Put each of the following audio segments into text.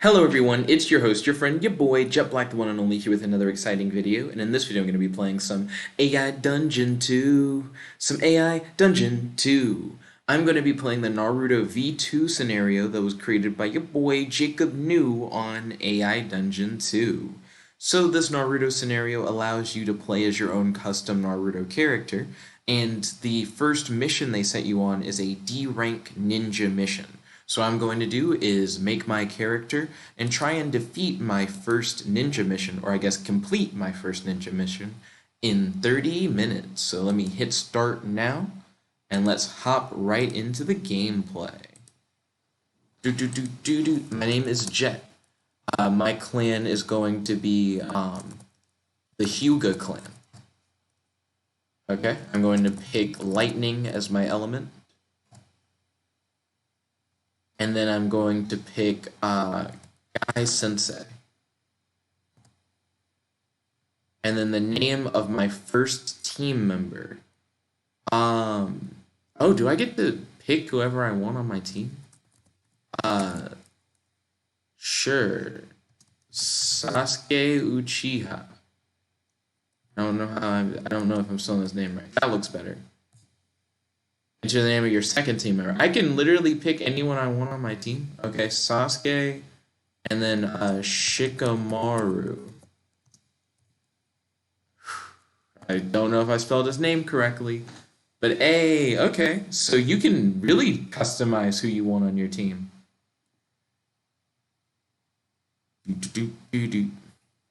Hello everyone, it's your host, your friend, your boy, Jet Black, the one and only, here with another exciting video. And in this video I'm going to be playing some AI Dungeon 2. I'm going to be playing the Naruto V2 scenario that was created by your boy, Jacob New, on AI Dungeon 2. So this Naruto scenario allows you to play as your own custom Naruto character, and the first mission they set you on is a D rank ninja mission. So what I'm going to do is make my character and try and defeat my first ninja mission, or I guess complete my first ninja mission, in 30 minutes. So let me hit start now, and let's hop right into the gameplay. My name is Jet. My clan is going to be the Hyuga clan. Okay, I'm going to pick lightning as my element. And then I'm going to pick Guy Sensei. And then the name of my first team member. Oh, do I get to pick whoever I want on my team? Sure. Sauske Uchiha. I don't know if I'm spelling his name right. That looks better. Enter the name of your second team member. I can literally pick anyone I want on my team. Okay, Sauske, and then Shikomaru. I don't know if I spelled his name correctly, but hey, okay. So you can really customize who you want on your team.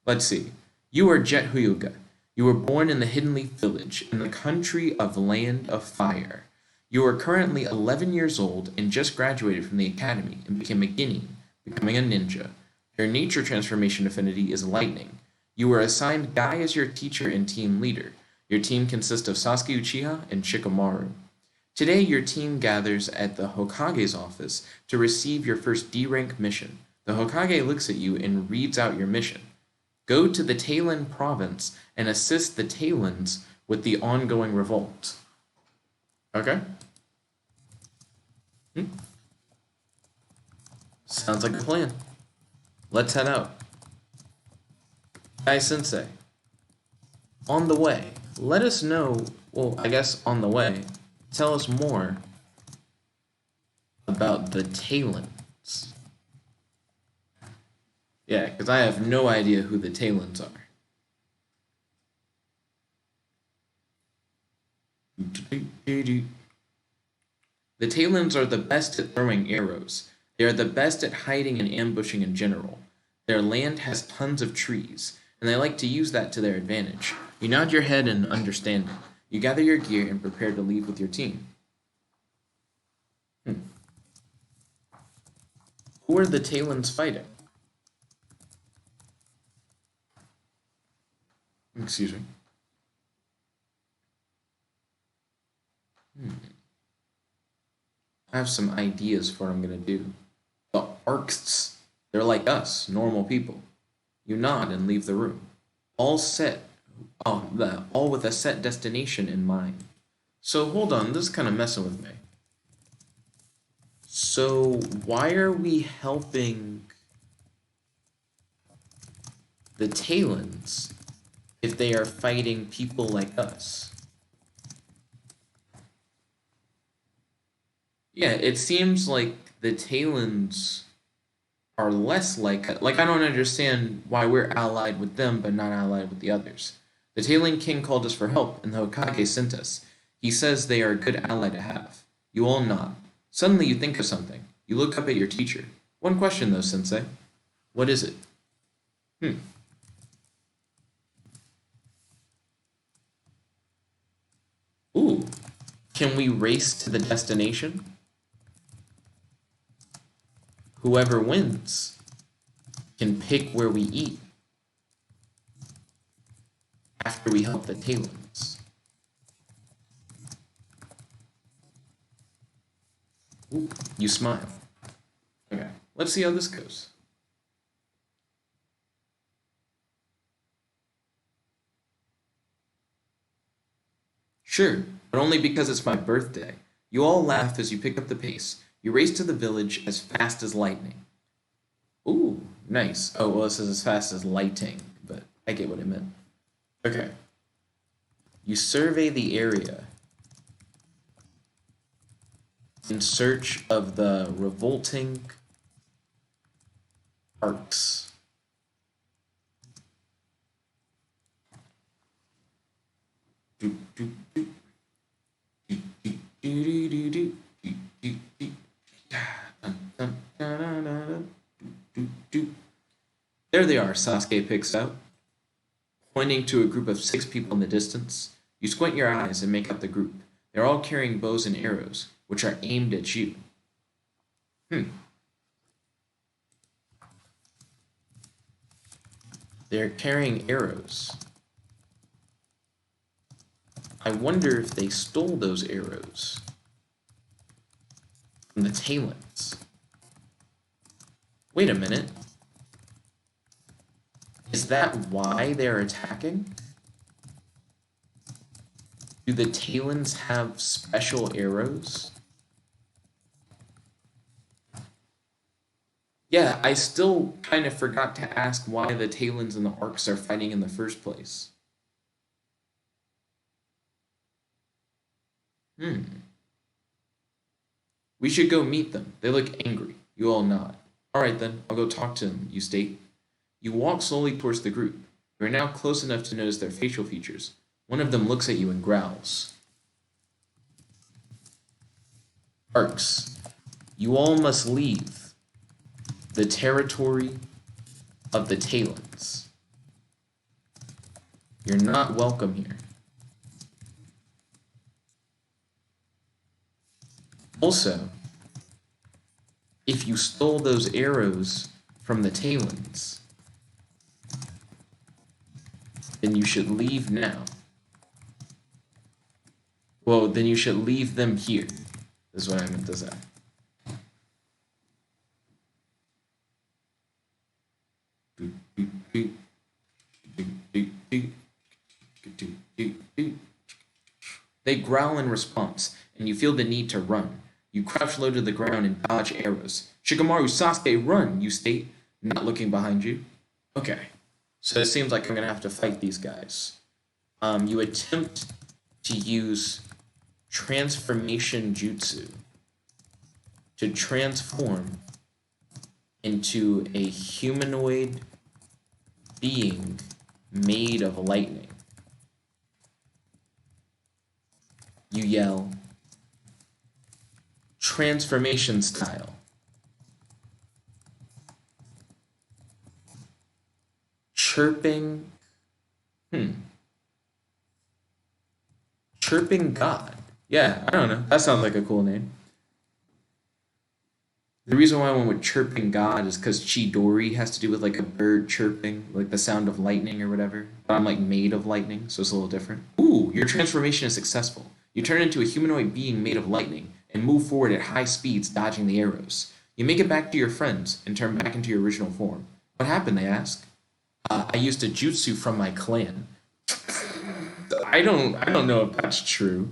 Let's see. You are Jet Hyuuga. You were born in the Hidden Leaf Village, in the country of Land of Fire. You are currently 11 years old and just graduated from the academy and became a Genin, becoming a ninja. Your nature transformation affinity is lightning. You were assigned Guy as your teacher and team leader. Your team consists of Sauske Uchiha and Shikomaru. Today, your team gathers at the Hokage's office to receive your first D-rank mission. The Hokage looks at you and reads out your mission. Go to the Tailan Province and assist the Tailans with the ongoing revolt. Okay. Sounds like a plan. Let's head out. Guy Sensei. On the way. Let us know, well, I guess on the way, tell us more about the Tailans. Yeah, because I have no idea who the Tailans are. The Tailans are the best at throwing arrows. They are the best at hiding and ambushing in general. Their land has tons of trees, and they like to use that to their advantage. You nod your head in understanding. You gather your gear and prepare to leave with your team. Who are the Tailans fighting? Excuse me. I have some ideas for what I'm going to do. The Arcs, they're like us, normal people. You nod and leave the room. All with a set destination in mind. So hold on, this is kind of messing with me. So why are we helping the Tailans if they are fighting people like us? Yeah, it seems like the Tailans are less like I don't understand why we're allied with them but not allied with the others. The Tailan King called us for help, and the Hokage sent us. He says they are a good ally to have. You all nod. Suddenly you think of something. You look up at your teacher. One question though, Sensei. What is it? Ooh. Can we race to the destination? Whoever wins can pick where we eat after we help the Tailans. Ooh, you smile. Okay, let's see how this goes. Sure, but only because it's my birthday. You all laugh as you pick up the pace. You race to the village as fast as lightning. Ooh, nice. Oh, well, this is as fast as lighting, but I get what it meant. Okay. You survey the area in search of the revolting arcs. There they are, Sasuke picks out, pointing to a group of 6 people in the distance. You squint your eyes and make out the group. They're all carrying bows and arrows, which are aimed at you. They're carrying arrows. I wonder if they stole those arrows from the Tailans. Wait a minute. Is that why they're attacking? Do the Tailans have special arrows? Yeah, I still kind of forgot to ask why the Tailans and the Arcs are fighting in the first place. We should go meet them. They look angry. You all nod. Alright then, I'll go talk to them, you state. You walk slowly towards the group. You are now close enough to notice their facial features. One of them looks at you and growls. Arcs, you all must leave the territory of the Tailans. You're not welcome here. Also, if you stole those arrows from the Tailans, then you should leave now. Well, then you should leave them here, is what I meant to say. They growl in response, and you feel the need to run. You crouch low to the ground and dodge arrows. Shikomaru, Sasuke, run, you state, not looking behind you. Okay, so it seems like I'm going to have to fight these guys. You attempt to use transformation jutsu to transform into a humanoid being made of lightning. You yell, transformation style. Chirping, Chirping God. Yeah, I don't know. That sounds like a cool name. The reason why I went with Chirping God is because Chidori has to do with like a bird chirping, like the sound of lightning or whatever. But I'm like made of lightning, so it's a little different. Ooh, your transformation is successful. You turn into a humanoid being made of lightning and move forward at high speeds, dodging the arrows. You make it back to your friends and turn back into your original form. What happened, they ask. I used a jutsu from my clan. I don't know if that's true.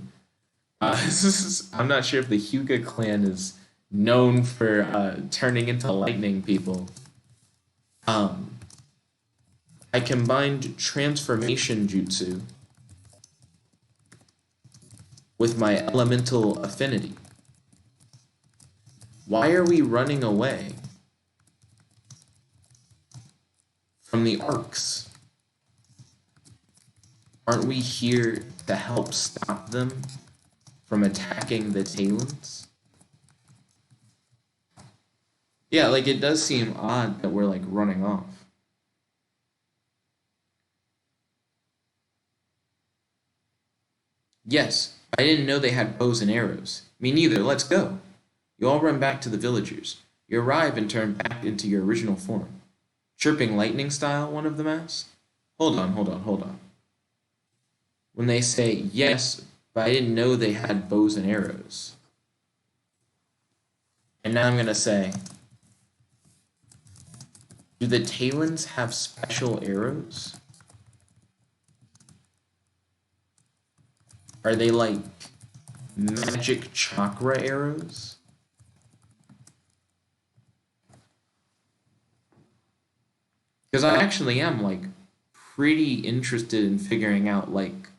I'm not sure if the Hyuga clan is known for turning into lightning people. I combined transformation jutsu with my elemental affinity. Why are we running away from the Arcs? Aren't we here to help stop them from attacking the Tailans? Yeah, like it does seem odd that we're like running off. Yes, I didn't know they had bows and arrows. Me neither, let's go. You all run back to the villagers. You arrive and turn back into your original form. Chirping lightning style, one of them asks. Hold on. When they say, yes, but I didn't know they had bows and arrows. And now I'm going to say, do the Tailans have special arrows? Are they like magic chakra arrows? Because I actually am, like, pretty interested in figuring out, like,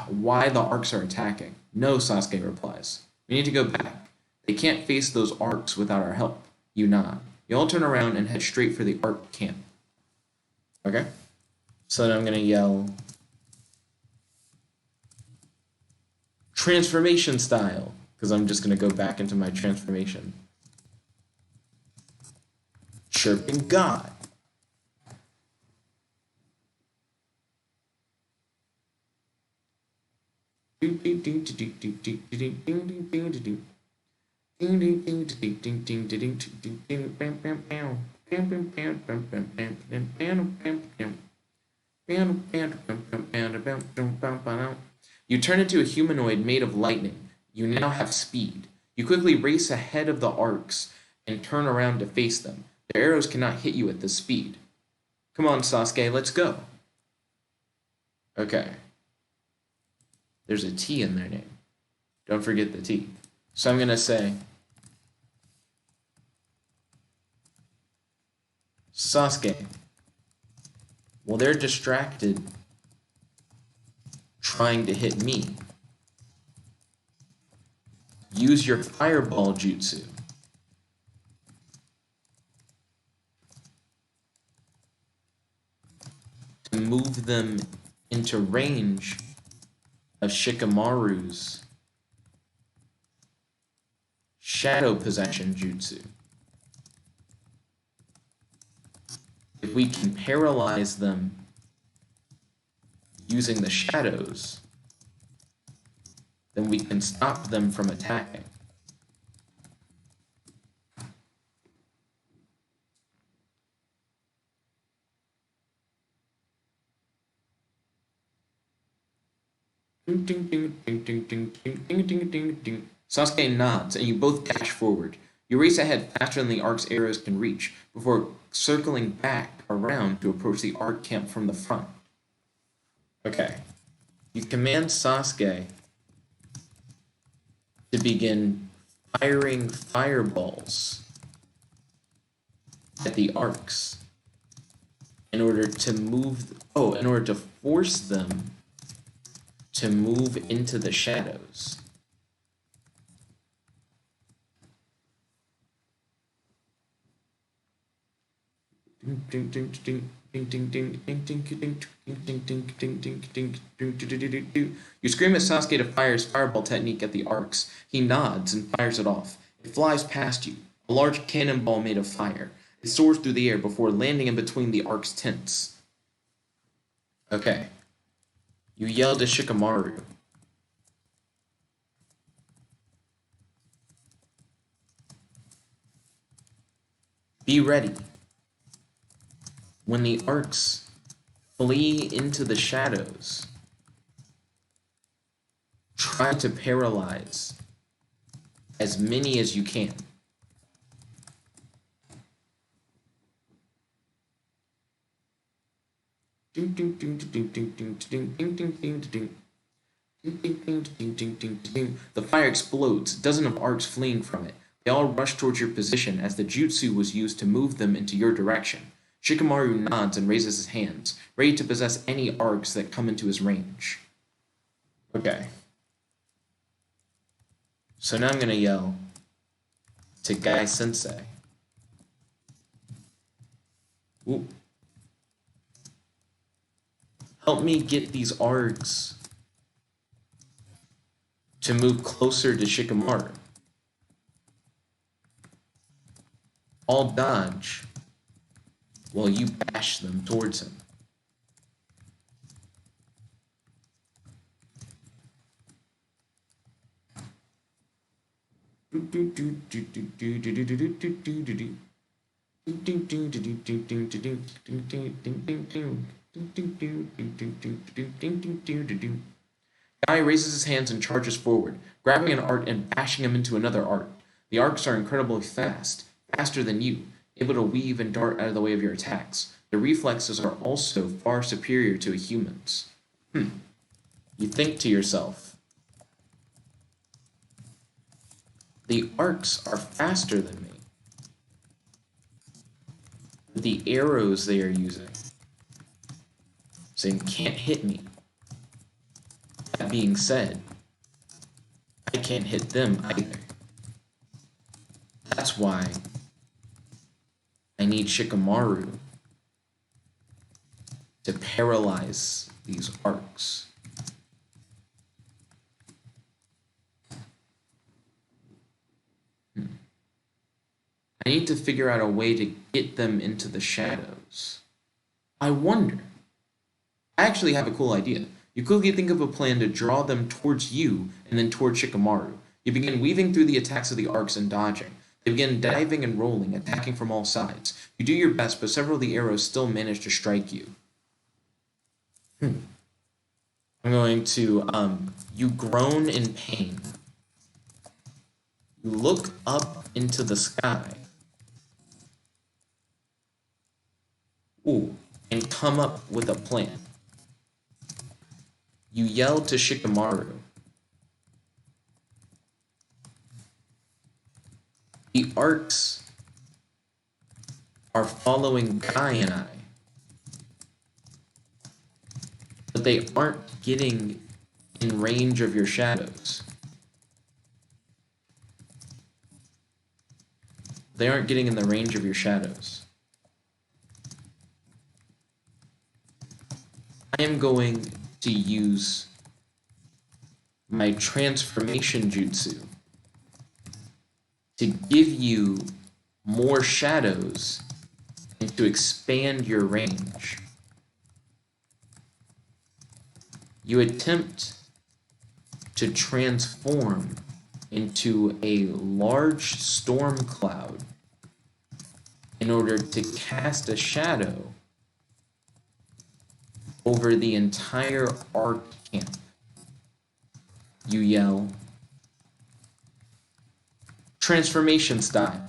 why the arcs are attacking. No, Sasuke replies. We need to go back. They can't face those arcs without our help. You nod. You all turn around and head straight for the arc camp. Okay? So then I'm going to yell, transformation style, because I'm just going to go back into my transformation. Chirping God. You turn into a humanoid made of lightning. You now have speed. You quickly race ahead of the arcs and turn around to face them. Their arrows cannot hit you at this speed. Come on, Sasuke, let's go. Okay. There's a T in their name. Don't forget the T. So I'm going to say, Sasuke, well, they're distracted trying to hit me. Use your fireball jutsu. To move them into range of Shikamaru's shadow possession jutsu. If we can paralyze them using the shadows, then we can stop them from attacking. Sasuke nods, and you both dash forward. You race ahead faster than the arc's arrows can reach, before circling back around to approach the arc camp from the front. Okay. You command Sasuke to begin firing fireballs at the arcs in order to force them to move into the shadows. You scream at Sasuke to fire his fireball technique at the arcs. He nods and fires it off. It flies past you, a large cannonball made of fire. It soars through the air before landing in between the arc's tents. Okay. You yell to Shikamaru. Be ready. When the arcs flee into the shadows, try to paralyze as many as you can. The fire explodes, dozens of arcs fleeing from it. They all rush towards your position as the jutsu was used to move them into your direction. Shikamaru nods and raises his hands, ready to possess any arcs that come into his range. Okay. So now I'm going to yell to Guy Sensei. Ooh. Help me get these arcs to move closer to Shikamaru. I'll dodge while you bash them towards him. Guy raises his hands and charges forward, grabbing an arc and bashing him into another arc. The arcs are incredibly fast, faster than you, able to weave and dart out of the way of your attacks. The reflexes are also far superior to a human's. You think to yourself, the arcs are faster than me. with the arrows they are using, saying, can't hit me. That being said, I can't hit them either. That's why I need Shikamaru to paralyze these arcs. I need to figure out a way to get them into the shadows. I wonder. I actually have a cool idea. You quickly think of a plan to draw them towards you and then towards Shikamaru. You begin weaving through the attacks of the arcs and dodging. They begin diving and rolling, attacking from all sides. You do your best, but several of the arrows still manage to strike you. I'm going to, you groan in pain. You look up into the sky. Ooh, and come up with a plan. You yell to Shikamaru. The arcs are following Guy and I, but they aren't getting in range of your shadows. They aren't getting in the range of your shadows. I am going to use my transformation jutsu to give you more shadows and to expand your range. You attempt to transform into a large storm cloud in order to cast a shadow over the entire arc camp. You yell, transformation style.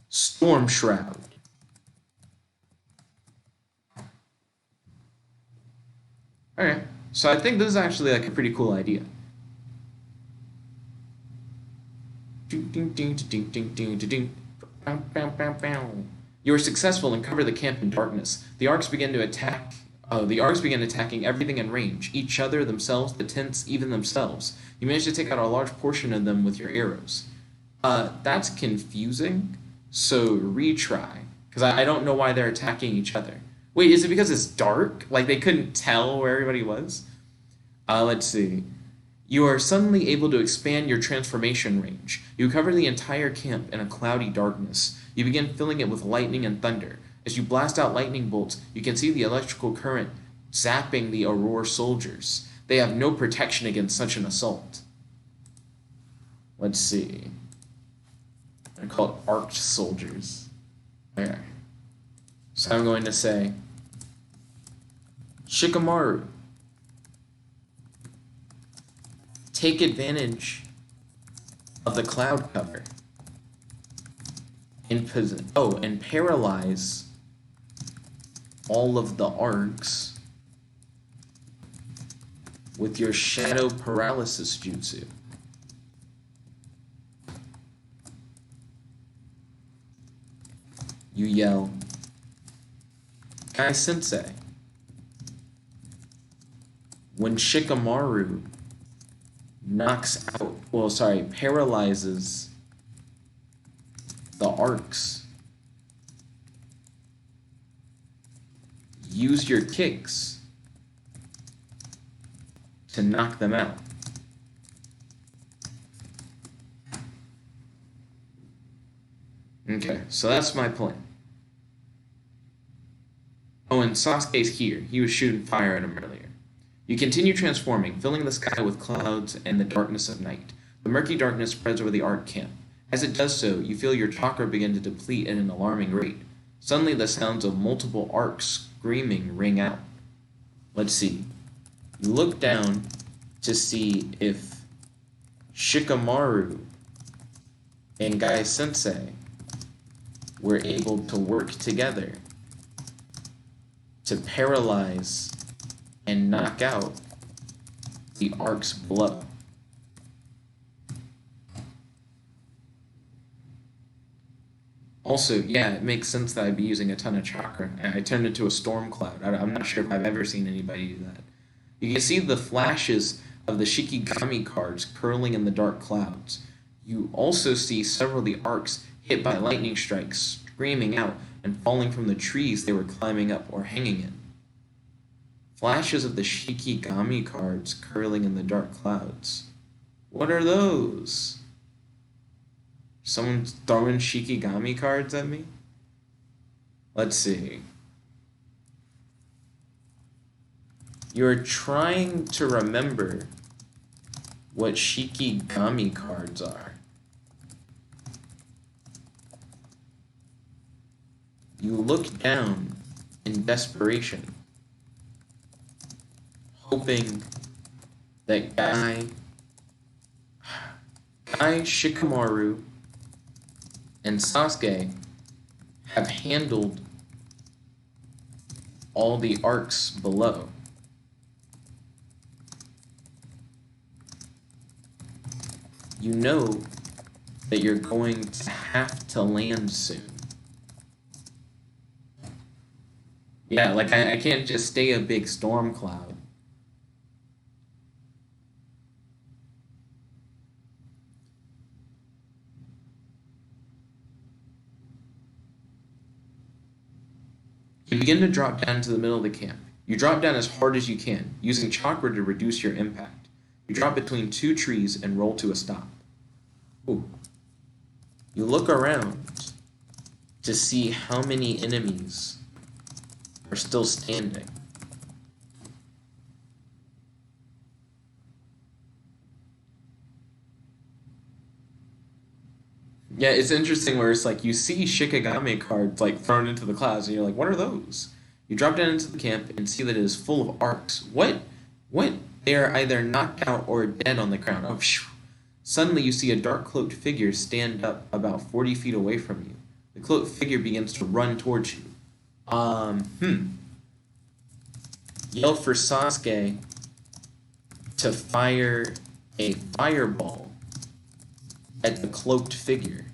Storm Shroud. Okay, so I think this is actually like a pretty cool idea. You are successful and cover the camp in darkness. The arcs begin to attack. The arcs begin attacking everything in range, each other, themselves, the tents, even themselves. You manage to take out a large portion of them with your arrows. That's confusing, so retry, because I don't know why they're attacking each other. Wait, is it because it's dark? Like they couldn't tell where everybody was? Let's see. You are suddenly able to expand your transformation range. You cover the entire camp in a cloudy darkness. You begin filling it with lightning and thunder. As you blast out lightning bolts, you can see the electrical current zapping the Aurora soldiers. They have no protection against such an assault. Let's see. I call it arced soldiers. Okay. So I'm going to say, Shikamaru, take advantage of the cloud cover and paralyze all of the arcs with your shadow paralysis jutsu. You yell, Kai Sensei. When Shikamaru paralyzes the arcs, use your kicks to knock them out. Okay, so that's my plan. Oh, and Sasuke's here. He was shooting fire at him earlier. You continue transforming, filling the sky with clouds and the darkness of night. The murky darkness spreads over the arc camp. As it does so, you feel your chakra begin to deplete at an alarming rate. Suddenly, the sounds of multiple arcs screaming ring out. Let's see. You look down to see if Shikamaru and Guy Sensei were able to work together to paralyze and knock out the arcs below. Also, yeah, it makes sense that I'd be using a ton of chakra. I turned into a storm cloud. I'm not sure if I've ever seen anybody do that. You can see the flashes of the Shikigami cards curling in the dark clouds. You also see several of the arcs hit by lightning strikes, screaming out and falling from the trees they were climbing up or hanging in. Flashes of the Shikigami cards curling in the dark clouds. What are those? Someone's throwing Shikigami cards at me? Let's see. You're trying to remember what Shikigami cards are. You look down in desperation, hoping that Guy Shikamaru and Sauske have handled all the arcs below. You know that you're going to have to land soon. Yeah, like I can't just stay a big storm cloud. You begin to drop down to the middle of the camp. You drop down as hard as you can, using chakra to reduce your impact. You drop between two trees and roll to a stop. Ooh. You look around to see how many enemies are still standing. Yeah, it's interesting where it's like you see Shikigami cards like thrown into the clouds and you're like, what are those? You drop down into the camp and see that it is full of arcs. What? They are either knocked out or dead on the ground. Oh, phew. Suddenly you see a dark cloaked figure stand up about 40 feet away from you. The cloaked figure begins to run towards you. Yell for Sauske to fire a fireball at the cloaked figure.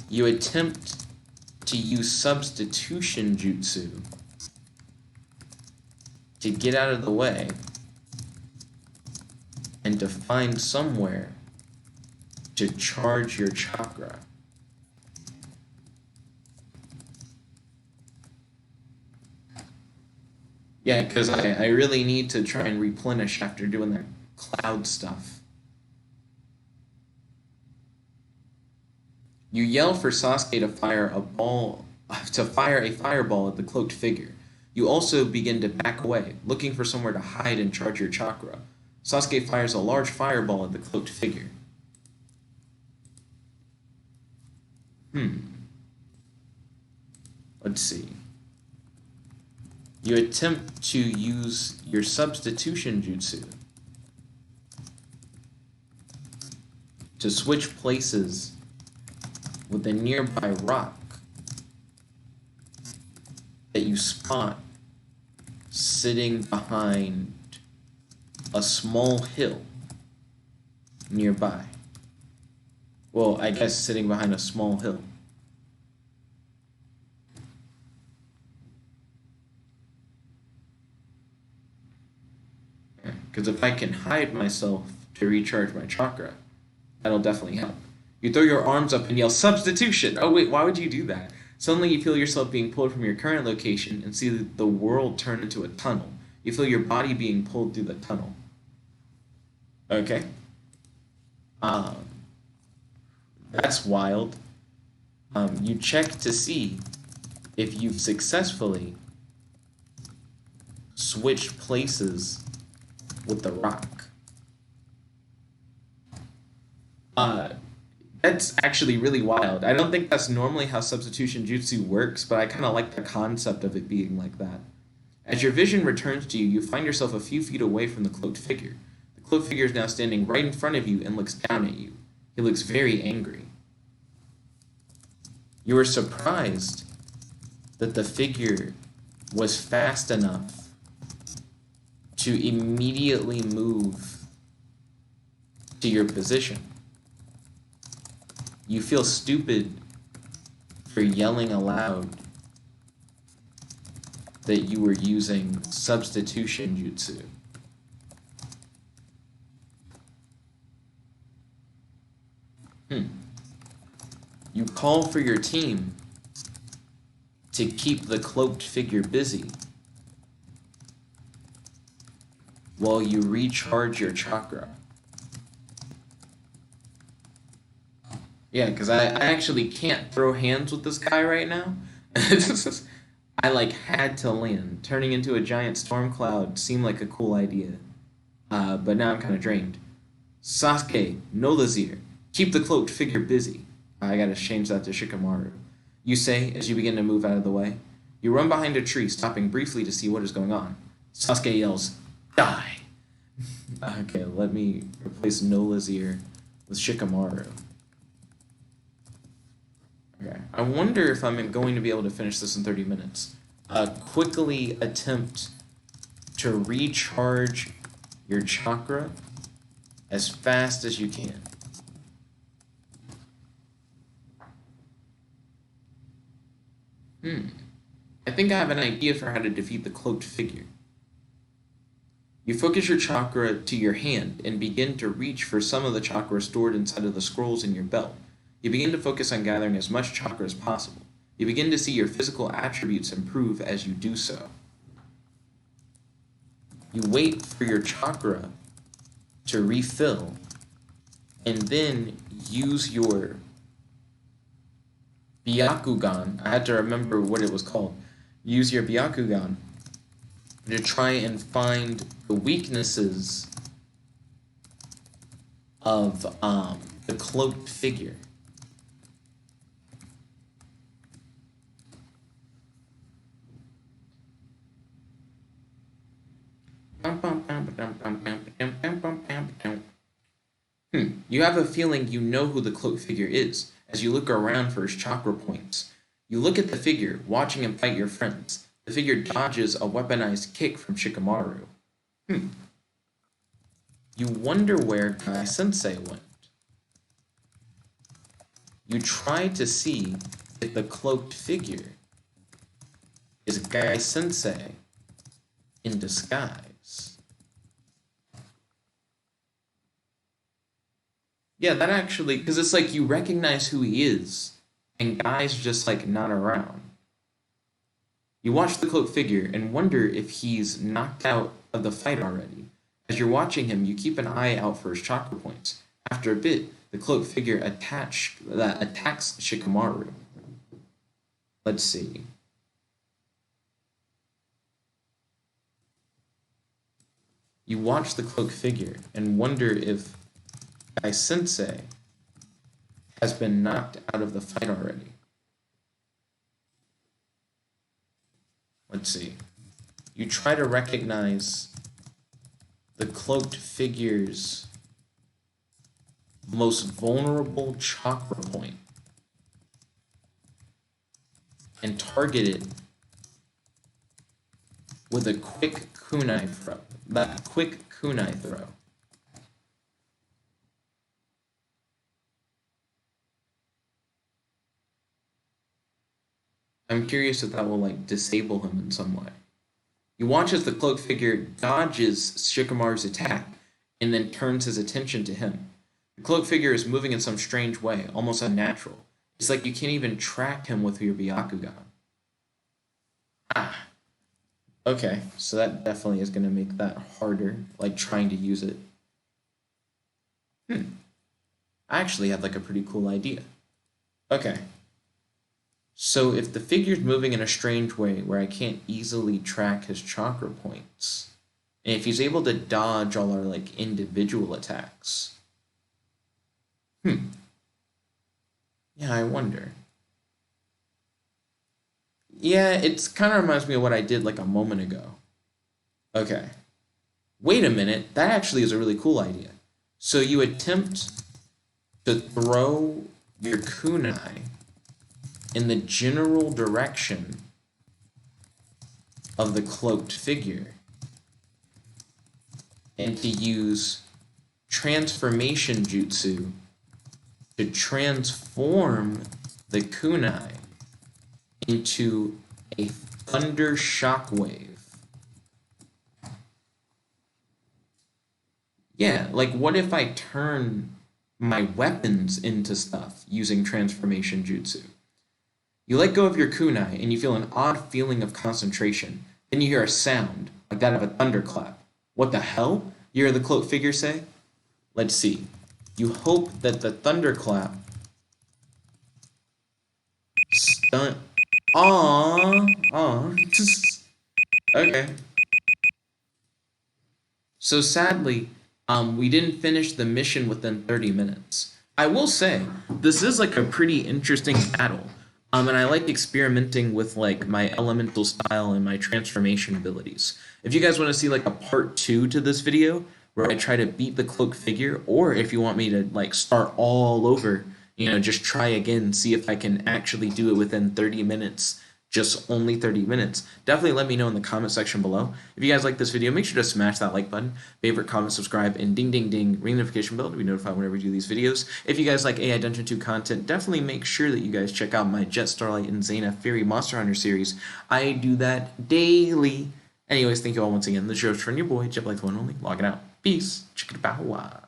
You attempt to use substitution jutsu to get out of the way and to find somewhere to charge your chakra. Yeah, because I really need to try and replenish after doing that cloud stuff. You yell for Sauske to fire a fireball at the cloaked figure. You also begin to back away, looking for somewhere to hide and charge your chakra. Sauske fires a large fireball at the cloaked figure. Let's see. You attempt to use your substitution jutsu to switch places with a nearby rock that you spot sitting behind a small hill nearby. Well, I guess sitting behind a small hill. Because if I can hide myself to recharge my chakra, that'll definitely help. You throw your arms up and yell, "Substitution!" Oh wait, why would you do that? Suddenly you feel yourself being pulled from your current location and see the world turn into a tunnel. You feel your body being pulled through the tunnel. Okay. That's wild. You check to see if you've successfully switched places with the rock. That's actually really wild. I don't think that's normally how substitution jutsu works, but I kind of like the concept of it being like that. As your vision returns to you, you find yourself a few feet away from the cloaked figure. The cloaked figure is now standing right in front of you and looks down at you. He looks very angry. You are surprised that the figure was fast enough to immediately move to your position. You feel stupid for yelling aloud that you were using substitution jutsu. You call for your team to keep the cloaked figure busy while you recharge your chakra. Yeah, because I actually can't throw hands with this guy right now. I like had to land. Turning into a giant storm cloud seemed like a cool idea. But now I'm kind of drained. Sasuke, no Lazir. Keep the cloaked figure busy. I gotta change that to Shikomaru. You say as you begin to move out of the way. You run behind a tree, stopping briefly to see what is going on. Sasuke yells, "Die!" Okay, let me replace no Lazir with Shikomaru. Okay, I wonder if I'm going to be able to finish this in 30 minutes. Quickly attempt to recharge your chakra as fast as you can. I think I have an idea for how to defeat the cloaked figure. You focus your chakra to your hand and begin to reach for some of the chakra stored inside of the scrolls in your belt. You begin to focus on gathering as much chakra as possible. You begin to see your physical attributes improve as you do so. You wait for your chakra to refill and then use your Byakugan. I had to remember what it was called. Use your Byakugan to try and find the weaknesses of the cloaked figure. You have a feeling you know who the cloaked figure is as you look around for his chakra points. You look at the figure, watching him fight your friends. The figure dodges a weaponized kick from Shikomaru. You wonder where Guy Sensei went. You try to see if the cloaked figure is Guy Sensei in disguise. Yeah, that actually, because it's like you recognize who he is, and Guy's just like not around. You watch the cloaked figure and wonder if he's knocked out of the fight already. As you're watching him, you keep an eye out for his chakra points. After a bit, the cloaked figure attacks Shikomaru. Let's see. You watch the cloaked figure and wonder if Guy Sensei has been knocked out of the fight already. Let's see. You try to recognize the cloaked figure's most vulnerable chakra point and target it with a quick kunai throw. That quick kunai throw. I'm curious if that will like disable him in some way. You watch as the cloaked figure dodges Shikamaru's attack and then turns his attention to him. The cloaked figure is moving in some strange way, almost unnatural. It's like you can't even track him with your Byakugan. Okay, so that definitely is going to make that harder, like trying to use it. I actually have like a pretty cool idea. Okay. So if the figure's moving in a strange way where I can't easily track his chakra points, and if he's able to dodge all our like individual attacks, yeah, I wonder. Yeah, it's kind of reminds me of what I did like a moment ago. Okay. Wait a minute, that actually is a really cool idea. So you attempt to throw your kunai in the general direction of the cloaked figure. and to use transformation jutsu to transform the kunai into a thunder shockwave. Yeah, like what if I turn my weapons into stuff using transformation jutsu? You let go of your kunai and you feel an odd feeling of concentration. Then you hear a sound, like that of a thunderclap. What the hell? You hear the cloaked figure say? Let's see. You hope that the thunderclap stun. Aww. Okay. So sadly, we didn't finish the mission within 30 minutes. I will say, this is like a pretty interesting battle. And I like experimenting with like my elemental style and my transformation abilities. If you guys want to see like a part 2 to this video, where I try to beat the cloaked figure, or if you want me to like start all over, just try again, see if I can actually do it within 30 minutes, just only 30 minutes, definitely let me know in the comment section below. If you guys like this video, make sure to smash that like button, favorite, comment, subscribe, and ding ding ding, ring the notification bell to be notified whenever we do these videos. If you guys like AI Dungeon 2 content, definitely make sure that you guys check out my Jet, Starlight, and Xena Fairy Monster Hunter series. I do that daily. Anyways, thank you all once again. This is your friend, your boy, Jet Light the One Only, logging out. Peace. Check it out.